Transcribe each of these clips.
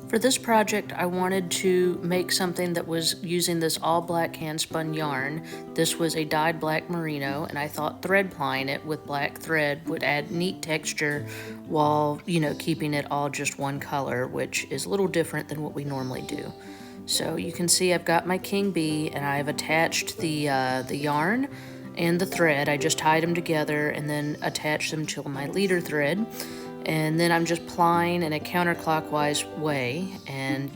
For this project, I wanted to make something that was using this all black hand spun yarn. This was a dyed black merino, and I thought thread plying it with black thread would add neat texture while, keeping it all just one color, which is a little different than what we normally do. So you can see I've got my king bee, and I've attached the yarn and the thread. I just tied them together and then attached them to my leader thread. And then I'm just plying in a counterclockwise way, and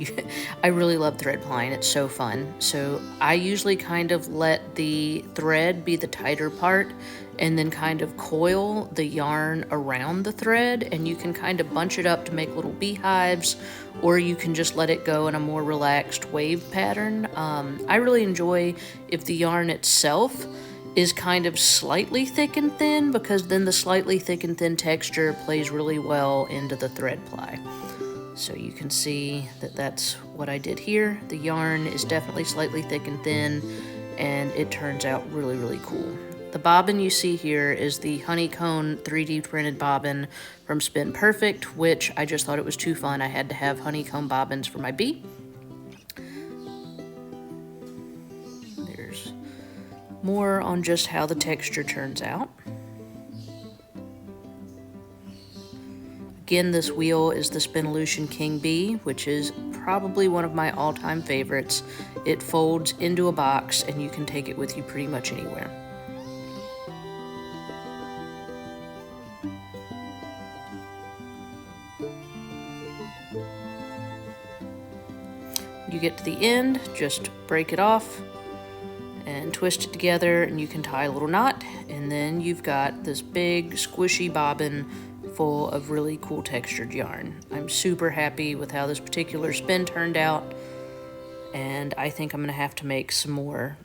I really love thread plying. It's so fun. So I usually kind of let the thread be the tighter part and then kind of coil the yarn around the thread, and you can kind of bunch it up to make little beehives, or you can just let it go in a more relaxed wave pattern. I really enjoy if the yarn itself is kind of slightly thick and thin, because then the slightly thick and thin texture plays really well into the thread ply. So you can see that that's what I did here. The yarn is definitely slightly thick and thin, and it turns out really, really cool. The bobbin you see here is the honeycomb 3D printed bobbin from Spin Perfect, which I just thought it was too fun. I had to have honeycomb bobbins for my bee. There's more on just how the texture turns out. Again, this wheel is the SpinOlution King Bee, which is probably one of my all-time favorites. It folds into a box and you can take it with you pretty much anywhere. You get to the end, just break it off and twist it together, and you can tie a little knot, and then you've got this big squishy bobbin full of really cool textured yarn. I'm super happy with how this particular spin turned out, and I think I'm gonna have to make some more.